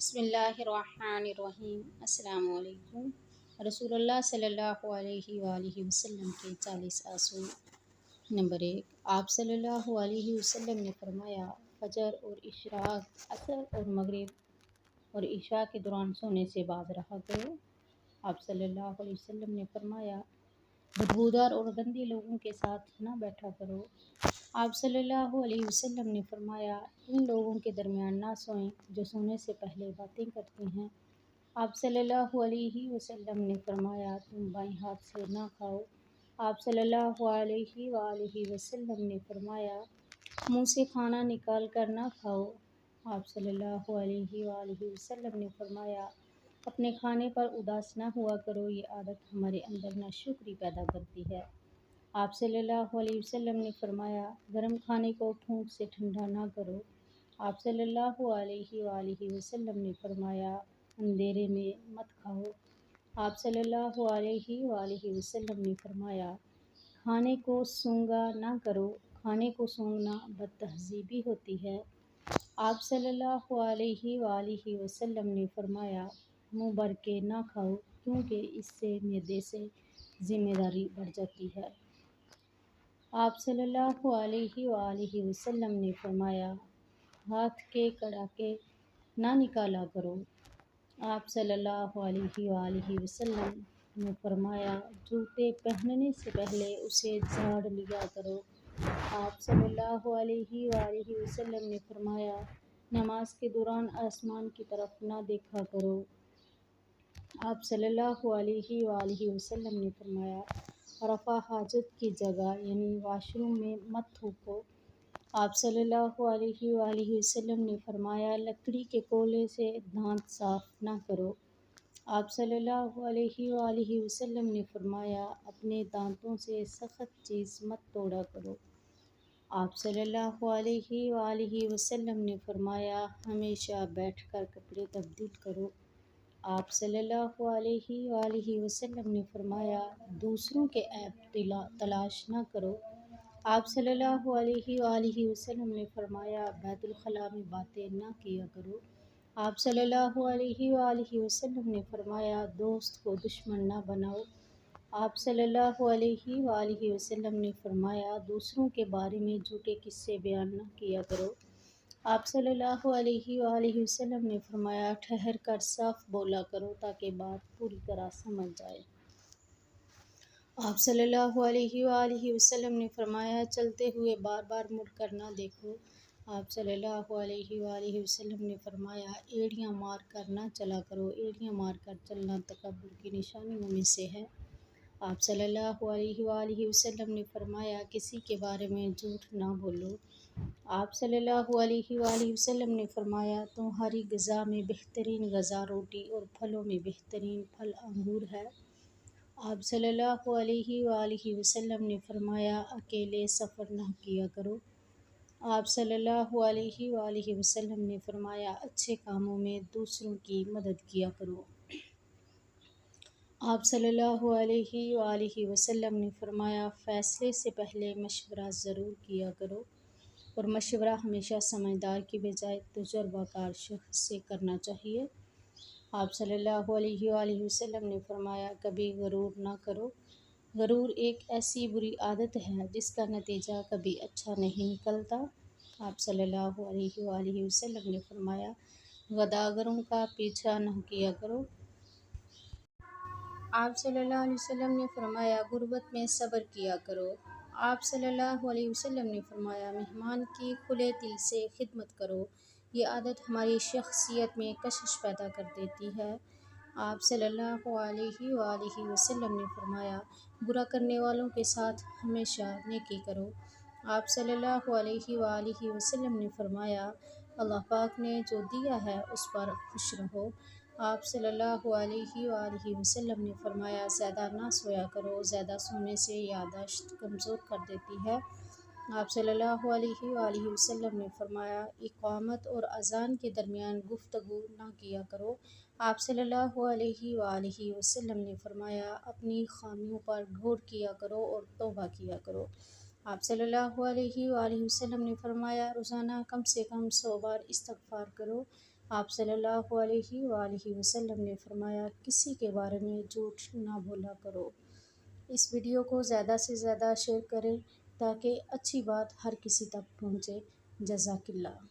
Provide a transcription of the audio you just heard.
بسم اللہ الرحمن الرحیم۔ السلام علیکم۔ رسول اللہ صلی اللہ علیہ وآلہ وسلم کے 40 اصول۔ نمبر 1، آپ صلی اللہ علیہ وسلم نے فرمایا، فجر اور اشراق، عصر اور مغرب اور عشاء کے دوران سونے سے باز رہا کرو۔ آپ صلی اللہ علیہ وسلم نے فرمایا، بدبودار اور گندے لوگوں کے ساتھ نہ بیٹھا کرو۔ آپ صلی اللہ علیہ وسلم نے فرمایا، ان لوگوں کے درمیان نہ سوئیں جو سونے سے پہلے باتیں کرتے ہیں۔ آپ صلی اللہ علیہ وسلم نے فرمایا، تم بائیں ہاتھ سے نہ کھاؤ۔ آپ صلی اللہ علیہ وآلہ وسلم نے فرمایا، منہ سے کھانا نکال کر نہ کھاؤ۔ آپ صلی اللہ علیہ وآلہ وسلم نے فرمایا، اپنے کھانے پر اداس نہ ہوا کرو، یہ عادت ہمارے اندر ناشکری پیدا کرتی ہے۔ آپ صلی اللہ علیہ وسلم نے فرمایا، گرم کھانے کو پھونک سے ٹھنڈا نہ کرو۔ آپ صلی اللہ علیہ وآلہ وسلم نے فرمایا، اندھیرے میں مت کھاؤ۔ آپ صلی اللہ علیہ وآلہ وسلم نے فرمایا، کھانے کو سونگھا نہ کرو، کھانے کو سونگھنا بد تہذیبی ہوتی ہے۔ آپ صلی اللہ علیہ وآلہ وسلم نے فرمایا، منہ بھر کے نہ کھاؤ، کیونکہ اس سے معدے سے ذمہ داری بڑھ جاتی ہے۔ آپ صلی اللہ علیہ وآلہ وسلم نے فرمایا، ہاتھ کے کڑاکے نہ نکالا کرو۔ آپ صلی اللہ علیہ وآلہ وسلم نے فرمایا، جوتے پہننے سے پہلے اسے جھاڑ لیا کرو۔ آپ صلی اللہ علیہ وآلہ وسلم نے فرمایا، نماز کے دوران آسمان کی طرف نہ دیکھا کرو۔ آپ صلی اللہ علیہ وآلہ وسلم نے فرمایا، رفع حاجت کی جگہ یعنی واش روم میں مت تھوکو۔ آپ صلی اللہ علیہ وآلہ وسلم نے فرمایا، لکڑی کے کولے سے دانت صاف نہ کرو۔ آپ صلی اللہ علیہ وآلہ وسلم نے فرمایا، اپنے دانتوں سے سخت چیز مت توڑا کرو۔ آپ صلی اللہ علیہ وآلہ وسلم نے فرمایا، ہمیشہ بیٹھ کر کپڑے تبدیل کرو۔ آپ صلی اللہ علیہ وآلہ وسلم نے فرمایا، دوسروں کے عیب تلاش نہ کرو۔ آپ صلی اللہ علیہ وآلہ وسلم نے فرمایا، بیت الخلاء میں باتیں نہ کیا کرو۔ آپ صلی اللہ علیہ وآلہ وسلم نے فرمایا، دوست کو دشمن نہ بناؤ۔ آپ صلی اللہ علیہ وآلہ وسلم نے فرمایا، دوسروں کے بارے میں جھوٹے قصے بیان نہ کیا کرو۔ آپ صلی اللہ علیہ وآلہ وسلم نے فرمایا، ٹھہر کر صاف بولا کرو تاکہ بات پوری طرح سمجھ جائے۔ آپ صلی اللہ علیہ وآلہ وسلم نے فرمایا، چلتے ہوئے بار بار مڑ کر نہ دیکھو۔ آپ صلی اللہ علیہ وآلہ وسلم نے فرمایا، ایڑیاں مار کر نہ چلا کرو، ایڑیاں مار کر چلنا تکبر کی نشانیوں میں سے ہے۔ آپ صلی اللہ علیہ وآلہ وسلم نے فرمایا، کسی کے بارے میں جھوٹ نہ بولو۔ آپ صلی اللہ علیہ وآلہ وسلم نے فرمایا، تمہاری غذا میں بہترین غذا روٹی اور پھلوں میں بہترین پھل انگور ہے۔ آپ صلی اللہ علیہ وآلہ وسلم نے فرمایا، اکیلے سفر نہ کیا کرو۔ آپ صلی اللہ علیہ وآلہ وسلم نے فرمایا، اچھے کاموں میں دوسروں کی مدد کیا کرو۔ آپ صلی اللہ علیہ وآلہ وسلم نے فرمایا، فیصلے سے پہلے مشورہ ضرور کیا کرو، اور مشورہ ہمیشہ سمجھدار کی بجائے تجربہ کار شخص سے کرنا چاہیے۔ آپ صلی اللہ علیہ وآلہ وسلم نے فرمایا، کبھی غرور نہ کرو۔ غرور ایک ایسی بری عادت ہے جس کا نتیجہ کبھی اچھا نہیں نکلتا۔ آپ صلی اللہ علیہ وآلہ وسلم نے فرمایا، غداروں کا پیچھا نہ کیا کرو۔ آپ صلی اللہ علیہ وسلم نے فرمایا، غربت میں صبر کیا کرو۔ آپ صلی اللہ علیہ وسلم نے فرمایا، مہمان کی کھلے دل سے خدمت کرو، یہ عادت ہماری شخصیت میں کشش پیدا کر دیتی ہے۔ آپ صلی اللہ علیہ وآلہ وسلم نے فرمایا، برا کرنے والوں کے ساتھ ہمیشہ نیکی کرو۔ آپ صلی اللہ علیہ وآلہ وسلم نے فرمایا، اللہ پاک نے جو دیا ہے اس پر خوش رہو۔ آپ صلی اللہ علیہ وآلہ وسلم نے فرمایا، زیادہ نہ سویا کرو، زیادہ سونے سے یادداشت کمزور کر دیتی ہے۔ آپ صلی اللہ علیہ وآلہ وسلم نے فرمایا، اقامت اور اذان کے درمیان گفتگو نہ کیا کرو۔ آپ صلی اللہ علیہ وآلہ وسلم نے فرمایا، اپنی خامیوں پر غور کیا کرو اور توبہ کیا کرو۔ آپ صلی اللہ علیہ وآلہ وسلم نے فرمایا، روزانہ کم سے کم 100 بار استغفار کرو۔ آپ صلی اللہ علیہ وآلہ وسلم نے فرمایا، کسی کے بارے میں جھوٹ نہ بولا کرو۔ اس ویڈیو کو زیادہ سے زیادہ شیئر کریں تاکہ اچھی بات ہر کسی تک پہنچے۔ جزاک اللہ۔